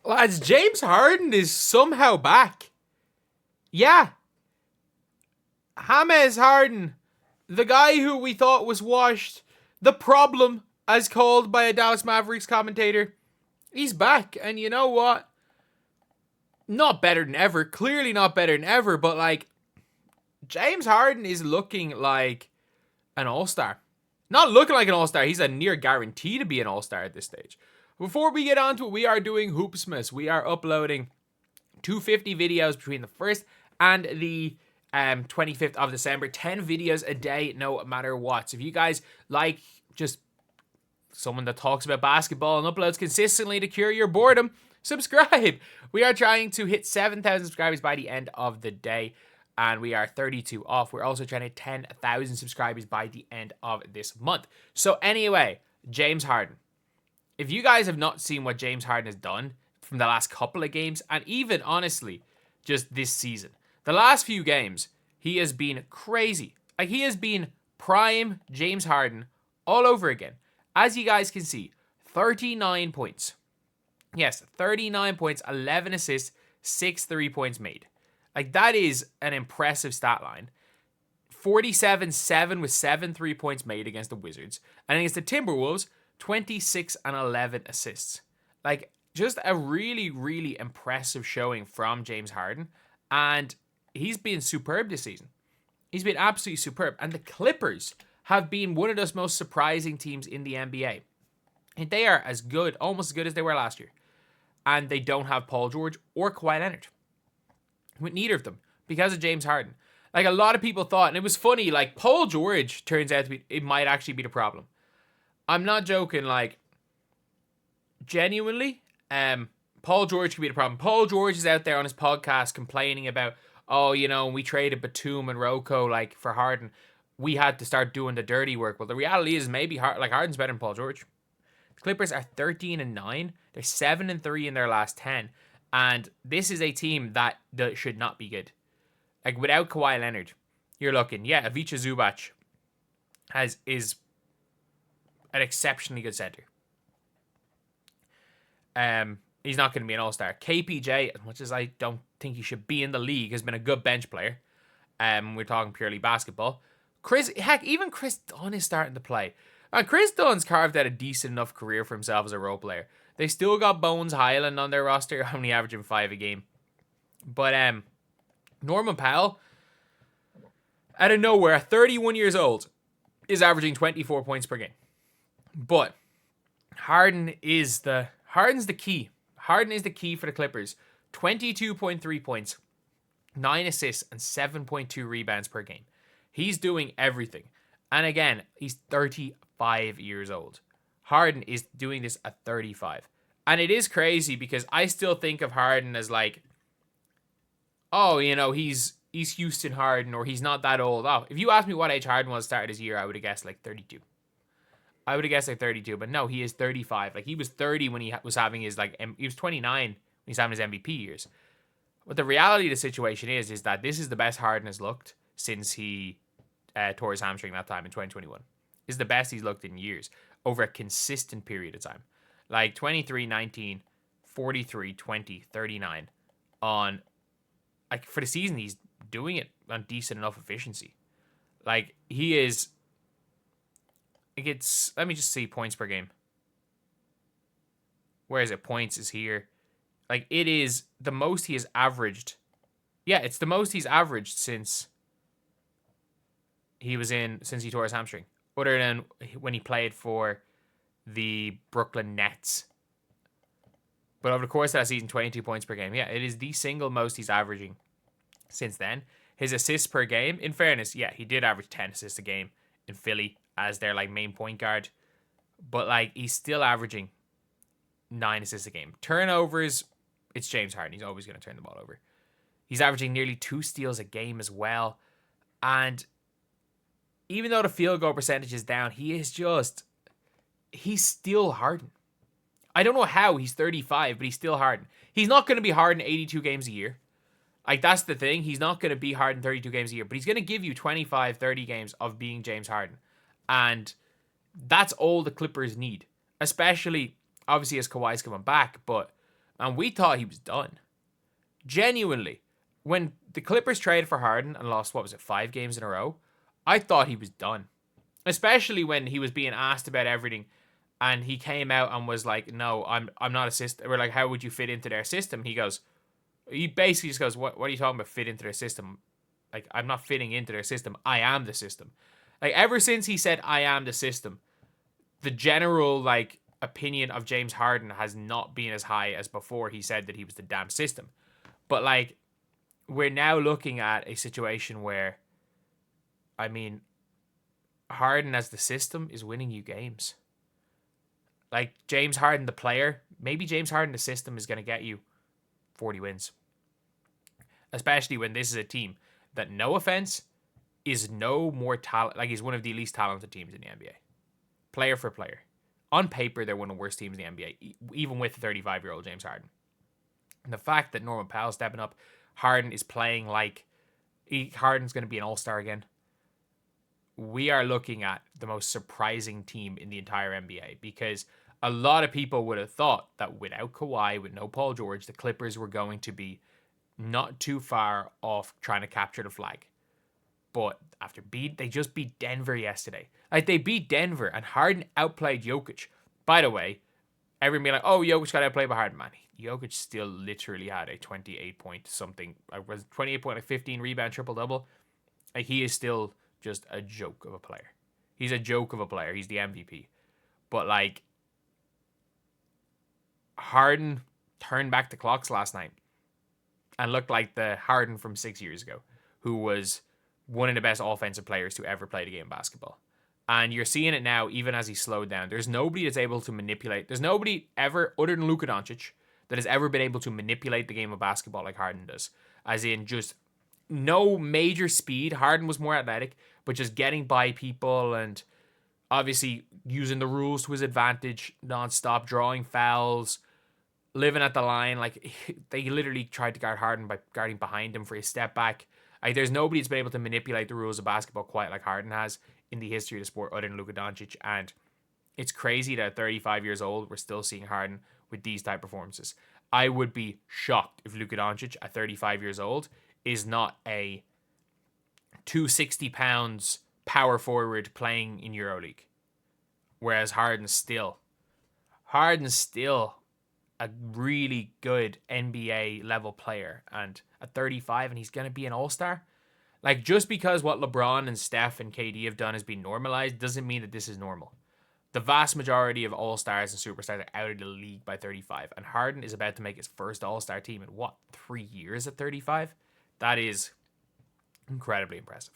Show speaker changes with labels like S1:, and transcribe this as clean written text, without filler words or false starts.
S1: Lads, James Harden is somehow back. Yeah. James Harden, the guy who we thought was washed, the problem, as called by a Dallas Mavericks commentator, he's back. And you know what? Not better than ever. Clearly not better than ever. But, like, James Harden is looking like an all-star. Not looking like an all-star. He's a near guarantee to be an all-star at this stage. Before we get on to it, we are doing Hoopsmas. We are uploading 250 videos between the 1st and the 25th of December. 10 videos a day, no matter what. So if you guys like just someone that talks about basketball and uploads consistently to cure your boredom, subscribe. We are trying to hit 7,000 subscribers by the end of the day. And we are 32 off. We're also trying to hit 10,000 subscribers by the end of this month. So anyway, James Harden. If you guys have not seen what James Harden has done from the last couple of games, and even honestly, just this season, the last few games, he has been crazy. Like, he has been prime James Harden all over again. As you guys can see, 39 points. Yes, 39 points, 11 assists, 6 3-points made. Like, that is an impressive stat line. 47-7 with 7 3-points made against the Wizards. And against the Timberwolves, 26 and 11 assists. Like, just a really, really impressive showing from James Harden. And he's been superb this season. He's been absolutely superb. And the Clippers have been one of those most surprising teams in the NBA. And they are as good, almost as good as they were last year. And they don't have Paul George or Kawhi Leonard. With neither of them, because of James Harden. Like, a lot of people thought, and it was funny, like, Paul George turns out to be, it might actually be the problem. I'm not joking, like, genuinely, Paul George could be the problem. Paul George is out there on his podcast complaining about, oh, you know, we traded Batum and Rocco, like, for Harden. We had to start doing the dirty work. Well, the reality is maybe, Harden's better than Paul George. The Clippers are 13-9. They're 7-3 in their last 10. And this is a team that should not be good. Like, without Kawhi Leonard, you're looking, yeah, Ivica Zubac is an exceptionally good center. He's not going to be an all-star. KPJ, as much as I don't think he should be in the league, has been a good bench player. We're talking purely basketball. Even Chris Dunn is starting to play. And Chris Dunn's carved out a decent enough career for himself as a role player. They still got Bones Highland on their roster, only averaging 5 a game. But Norman Powell, out of nowhere, at 31 years old, is averaging 24 points per game. But Harden's the key. Harden is the key for the Clippers. 22.3 points, 9 assists, and 7.2 rebounds per game. He's doing everything. And again, he's 35 years old. Harden is doing this at 35. And it is crazy because I still think of Harden as like, oh, you know, he's Houston Harden, or he's not that old. Oh, if you asked me what age Harden was started his year, I would have guessed like 32. But no, he is 35. Like, he was 30 when he was having his, like, he was 29 when he's having his MVP years. But the reality of the situation is that this is the best Harden has looked since he tore his hamstring that time in 2021. This is the best he's looked in years over a consistent period of time. Like 23, 19, 43, 20, 39 on, like, for the season, he's doing it on decent enough efficiency. Like, he is, let me just see points per game. Where is it? Points is here. Like, it is the most he has averaged. Yeah, it's the most he's averaged since he tore his hamstring. Other than when he played for the Brooklyn Nets. But over the course of that season, 22 points per game. Yeah, it is the single most he's averaging since then. His assists per game, in fairness, yeah, he did average 10 assists a game in Philly as their, like, main point guard. But, like, he's still averaging 9 assists a game. Turnovers, it's James Harden. He's always going to turn the ball over. He's averaging nearly 2 steals a game as well. And even though the field goal percentage is down, he's still Harden. I don't know how he's 35, but he's still Harden. He's not going to be Harden 82 games a year. Like, that's the thing. He's not going to be Harden 32 games a year, but he's going to give you 25, 30 games of being James Harden. And that's all the Clippers need. Especially, obviously, as Kawhi's coming back, but And we thought he was done. Genuinely. When the Clippers traded for Harden and lost, 5 games in a row, I thought he was done. Especially when he was being asked about everything and he came out and was like, no, I'm not a system. We're like, how would you fit into their system? He basically just goes, what are you talking about, fit into their system? Like, I'm not fitting into their system. I am the system. Like, ever since he said, I am the system, the general, like, opinion of James Harden has not been as high as before he said that he was the damn system. But, like, we're now looking at a situation where, I mean, Harden as the system is winning you games. Like, James Harden, the player, maybe James Harden, the system, is going to get you 40 wins. Especially when this is a team that, no offense, is no more talent. Like, he's one of the least talented teams in the NBA. Player for player. On paper, they're one of the worst teams in the NBA, even with 35-year-old James Harden. And the fact that Norman Powell's stepping up, Harden is playing like Harden's going to be an all-star again. We are looking at the most surprising team in the entire NBA, because a lot of people would have thought that without Kawhi, with no Paul George, the Clippers were going to be not too far off trying to capture the flag. But they just beat Denver yesterday. Like, they beat Denver and Harden outplayed Jokic. By the way, everyone be like, oh, Jokic got outplayed by Harden, man. Jokic still literally had a 28 point something. Was 28 point, like 15 rebound, triple-double. Like, he is still just a joke of a player. He's a joke of a player. He's the MVP. But, like, Harden turned back the clocks last night and looked like the Harden from 6 years ago, who was one of the best offensive players to ever play the game of basketball. And you're seeing it now, even as he slowed down. There's nobody that's able to manipulate. There's nobody ever, other than Luka Doncic, that has ever been able to manipulate the game of basketball like Harden does. As in, just no major speed. Harden was more athletic, but just getting by people and obviously using the rules to his advantage, non-stop, drawing fouls, living at the line. Like, they literally tried to guard Harden by guarding behind him for his step back. Like, there's nobody that's been able to manipulate the rules of basketball quite like Harden has in the history of the sport, other than Luka Doncic. And it's crazy that at 35 years old, we're still seeing Harden with these type of performances. I would be shocked if Luka Doncic at 35 years old is not a 260 pounds power forward playing in EuroLeague. Whereas Harden's still a really good NBA level player, and at 35, and he's going to be an all-star. Like, just because what LeBron and Steph and KD have done has been normalized doesn't mean that this is normal. The vast majority of all-stars and superstars are out of the league by 35, and Harden is about to make his first all-star team in 3 years at 35? That is incredibly impressive.